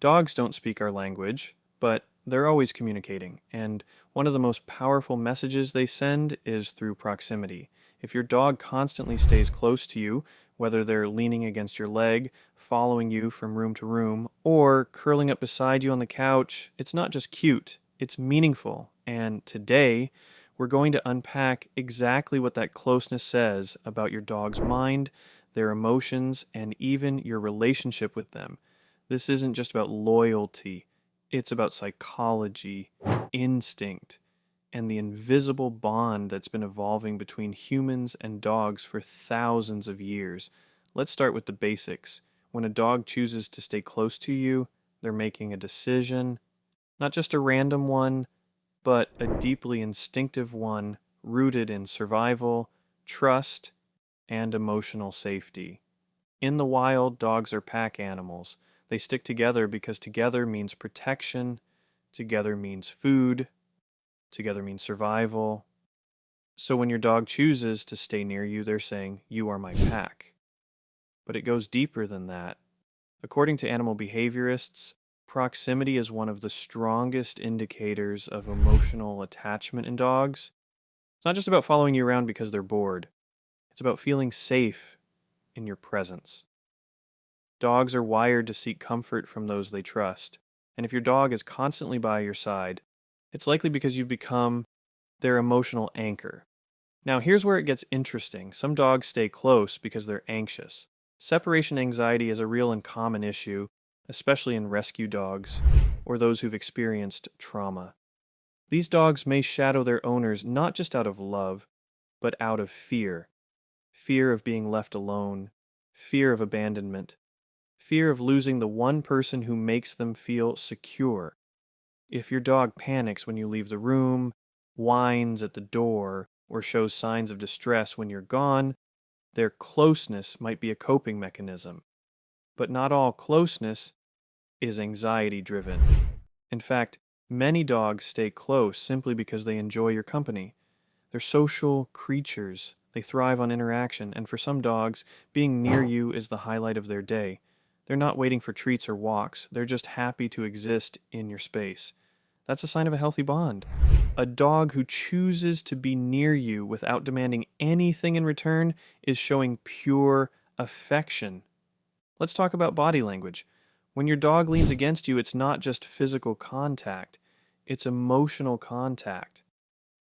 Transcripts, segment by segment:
Dogs don't speak our language, but they're always communicating, and one of the most powerful messages they send is through proximity. If your dog constantly stays close to you, whether they're leaning against your leg, following you from room to room, or curling up beside you on the couch, it's not just cute, it's meaningful. And today, we're going to unpack exactly what that closeness says about your dog's mind, their emotions, and even your relationship with them. This isn't just about loyalty, it's about psychology, instinct, and the invisible bond that's been evolving between humans and dogs for thousands of years. Let's start with the basics. When a dog chooses to stay close to you, they're making a decision, not just a random one, but a deeply instinctive one rooted in survival, trust, and emotional safety. In the wild, dogs are pack animals. They stick together because together means protection, together means food, together means survival. So when your dog chooses to stay near you, they're saying, "You are my pack." But it goes deeper than that. According to animal behaviorists, proximity is one of the strongest indicators of emotional attachment in dogs. It's not just about following you around because they're bored, it's about feeling safe in your presence. Dogs are wired to seek comfort from those they trust, and if your dog is constantly by your side, it's likely because you've become their emotional anchor. Now, here's where it gets interesting. Some dogs stay close because they're anxious. Separation anxiety is a real and common issue, especially in rescue dogs or those who've experienced trauma. These dogs may shadow their owners not just out of love, but out of fear. Fear of being left alone, fear of abandonment, fear of losing the one person who makes them feel secure. If your dog panics when you leave the room, whines at the door, or shows signs of distress when you're gone, their closeness might be a coping mechanism. But not all closeness is anxiety driven. In fact, many dogs stay close simply because they enjoy your company. They're social creatures. They thrive on interaction, and for some dogs, being near you is the highlight of their day. They're not waiting for treats or walks, they're just happy to exist in your space. That's a sign of a healthy bond. A dog who chooses to be near you without demanding anything in return is showing pure affection. Let's talk about body language. When your dog leans against you, it's not just physical contact, it's emotional contact.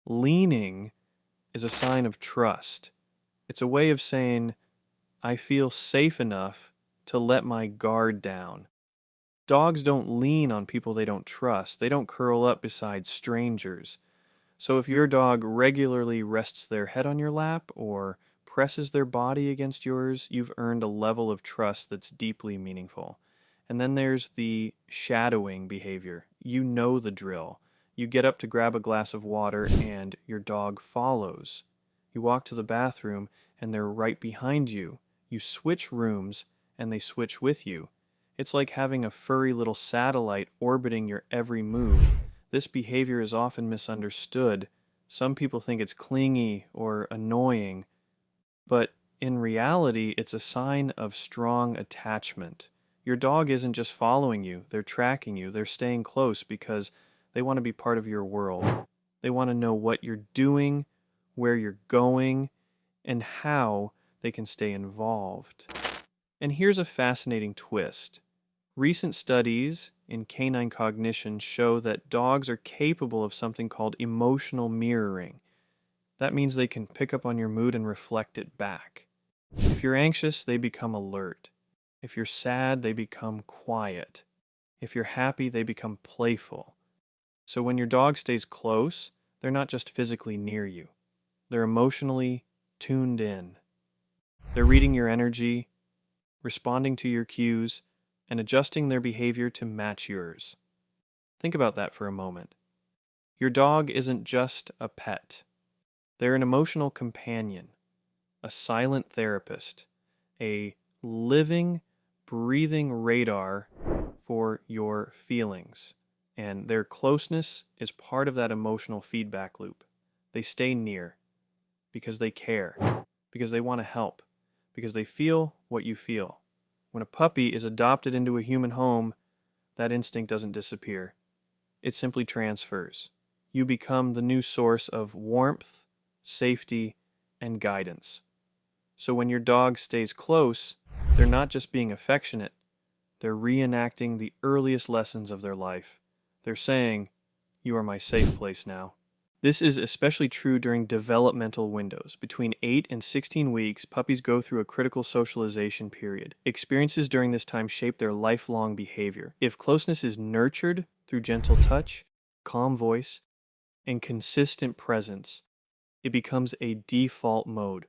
Leaning is a sign of trust. It's a way of saying, "I feel safe enough to let my guard down." Dogs don't lean on people they don't trust. They don't curl up beside strangers. So if your dog regularly rests their head on your lap or presses their body against yours, you've earned a level of trust that's deeply meaningful. And then there's the shadowing behavior. You know the drill. You get up to grab a glass of water and your dog follows. You walk to the bathroom and they're right behind you. You switch rooms and they switch with you. It's like having a furry little satellite orbiting your every move. This behavior is often misunderstood. Some people think it's clingy or annoying, but in reality, it's a sign of strong attachment. Your dog isn't just following you, they're tracking you, they're staying close because they want to be part of your world. They want to know what you're doing, where you're going, and how they can stay involved. And here's a fascinating twist. Recent studies in canine cognition show that dogs are capable of something called emotional mirroring. That means they can pick up on your mood and reflect it back. If you're anxious, they become alert. If you're sad, they become quiet. If you're happy, they become playful. So when your dog stays close, they're not just physically near you. They're emotionally tuned in. They're reading your energy, responding to your cues, and adjusting their behavior to match yours. Think about that for a moment. Your dog isn't just a pet. They're an emotional companion, a silent therapist, a living, breathing radar for your feelings. And their closeness is part of that emotional feedback loop. They stay near because they care, because they want to help, because they feel what you feel. When a puppy is adopted into a human home, that instinct doesn't disappear. It simply transfers. You become the new source of warmth, safety, and guidance. So when your dog stays close, they're not just being affectionate, they're reenacting the earliest lessons of their life. They're saying, "You are my safe place now." This is especially true during developmental windows. Between 8 and 16 weeks, puppies go through a critical socialization period. Experiences during this time shape their lifelong behavior. If closeness is nurtured through gentle touch, calm voice, and consistent presence, it becomes a default mode.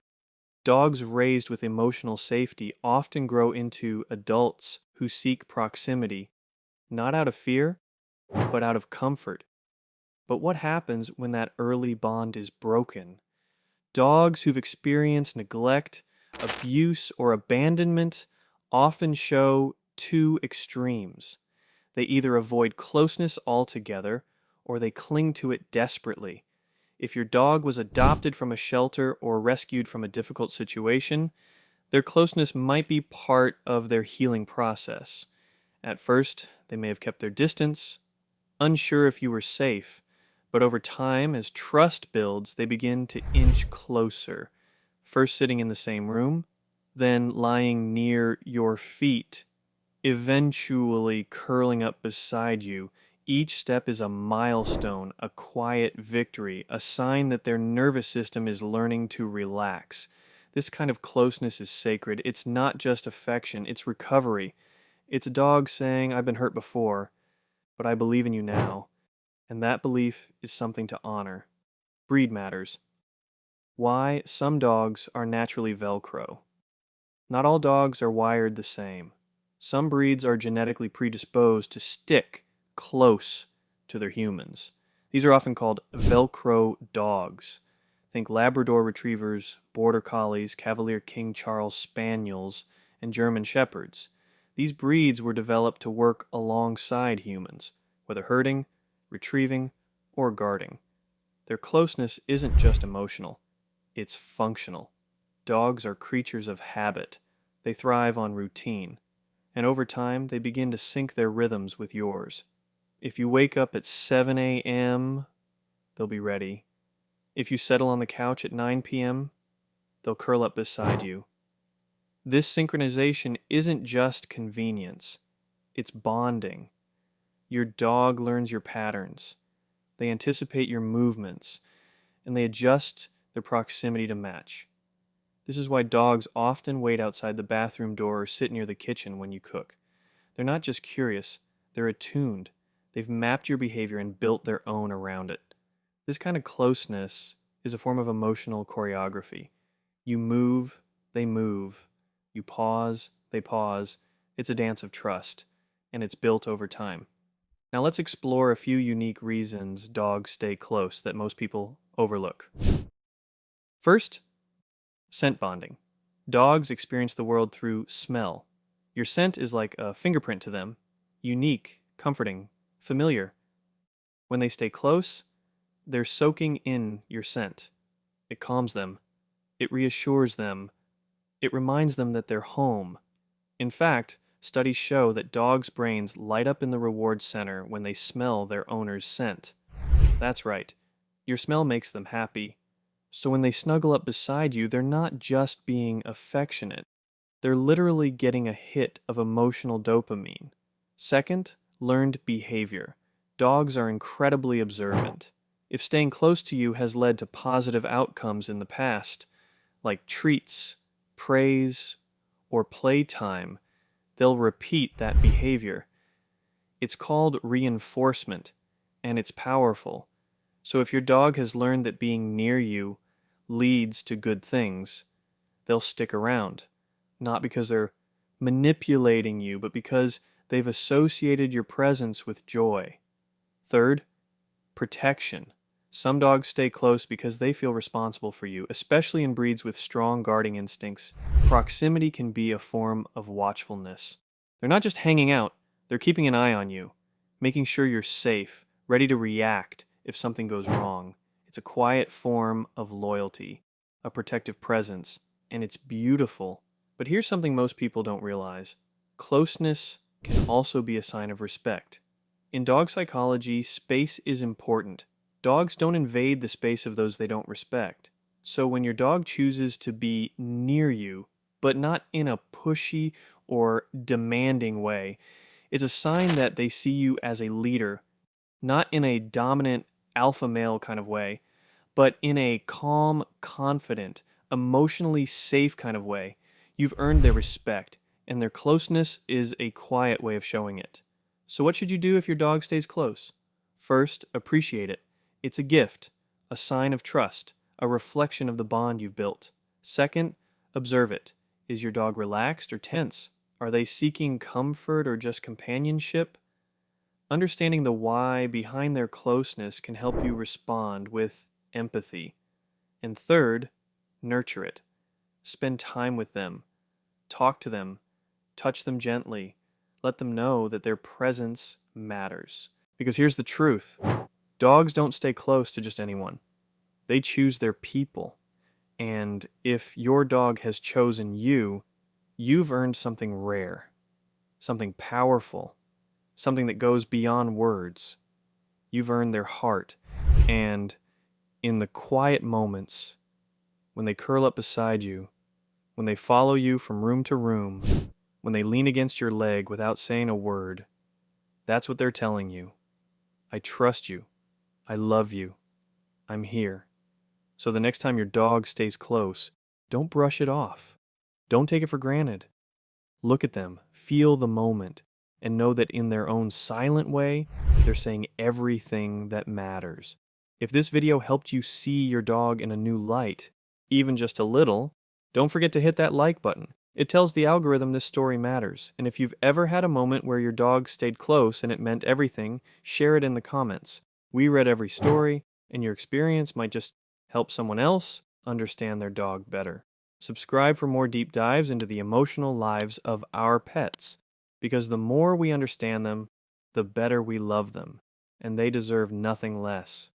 Dogs raised with emotional safety often grow into adults who seek proximity, not out of fear, but out of comfort. But what happens when that early bond is broken? Dogs who've experienced neglect, abuse, or abandonment often show two extremes. They either avoid closeness altogether or they cling to it desperately. If your dog was adopted from a shelter or rescued from a difficult situation, their closeness might be part of their healing process. At first, they may have kept their distance, unsure if you were safe, but over time, as trust builds, they begin to inch closer, first sitting in the same room, then lying near your feet, eventually curling up beside you. Each step is a milestone, a quiet victory, a sign that their nervous system is learning to relax. This kind of closeness is sacred. It's not just affection, it's recovery. It's a dog saying, "I've been hurt before, but I believe in you now." And that belief is something to honor. Breed matters. Why some dogs are naturally Velcro. Not all dogs are wired the same. Some breeds are genetically predisposed to stick close to their humans. These are often called Velcro dogs. Think Labrador Retrievers, Border Collies, Cavalier King Charles Spaniels, and German Shepherds. These breeds were developed to work alongside humans, whether herding, retrieving, or guarding. Their closeness isn't just emotional, it's functional. Dogs are creatures of habit. They thrive on routine, and over time they begin to sync their rhythms with yours. If you wake up at 7 a.m., they'll be ready. If you settle on the couch at 9 p.m., they'll curl up beside you. This synchronization isn't just convenience, it's bonding. Your dog learns your patterns. They anticipate your movements, and they adjust their proximity to match. This is why dogs often wait outside the bathroom door or sit near the kitchen when you cook. They're not just curious, they're attuned. They've mapped your behavior and built their own around it. This kind of closeness is a form of emotional choreography. You move, they move. You pause, they pause. It's a dance of trust, and it's built over time. Now let's explore a few unique reasons dogs stay close that most people overlook. First, scent bonding. Dogs experience the world through smell. Your scent is like a fingerprint to them, unique, comforting, familiar. When they stay close, they're soaking in your scent. It calms them. It reassures them. It reminds them that they're home. In fact, studies show that dogs' brains light up in the reward center when they smell their owner's scent. That's right. Your smell makes them happy. So when they snuggle up beside you, they're not just being affectionate. They're literally getting a hit of emotional dopamine. Second, learned behavior. Dogs are incredibly observant. If staying close to you has led to positive outcomes in the past, like treats, praise, or playtime, they'll repeat that behavior. It's called reinforcement, and it's powerful. So if your dog has learned that being near you leads to good things, they'll stick around. Not because they're manipulating you, but because they've associated your presence with joy. Third, protection. Some dogs stay close because they feel responsible for you, especially in breeds with strong guarding instincts. Proximity can be a form of watchfulness. They're not just hanging out, they're keeping an eye on you, making sure you're safe, ready to react if something goes wrong. It's a quiet form of loyalty, a protective presence, and it's beautiful. But here's something most people don't realize. Closeness can also be a sign of respect. In dog psychology, space is important. Dogs don't invade the space of those they don't respect. So when your dog chooses to be near you, but not in a pushy or demanding way, it's a sign that they see you as a leader, not in a dominant alpha male kind of way, but in a calm, confident, emotionally safe kind of way. You've earned their respect, and their closeness is a quiet way of showing it. So, what should you do if your dog stays close? First, appreciate it. It's a gift, a sign of trust, a reflection of the bond you've built. Second, observe it. Is your dog relaxed or tense? Are they seeking comfort or just companionship? Understanding the why behind their closeness can help you respond with empathy. And third, nurture it. Spend time with them. Talk to them. Touch them gently. Let them know that their presence matters. Because here's the truth. Dogs don't stay close to just anyone. They choose their people. And if your dog has chosen you, you've earned something rare, something powerful, something that goes beyond words. You've earned their heart. And in the quiet moments, when they curl up beside you, when they follow you from room to room, when they lean against your leg without saying a word, that's what they're telling you. I trust you. I love you. I'm here. So the next time your dog stays close, don't brush it off. Don't take it for granted. Look at them, feel the moment, and know that in their own silent way, they're saying everything that matters. If this video helped you see your dog in a new light, even just a little, don't forget to hit that like button. It tells the algorithm this story matters. And if you've ever had a moment where your dog stayed close and it meant everything, share it in the comments. We read every story, and your experience might just help someone else understand their dog better. Subscribe for more deep dives into the emotional lives of our pets, because the more we understand them, the better we love them, and they deserve nothing less.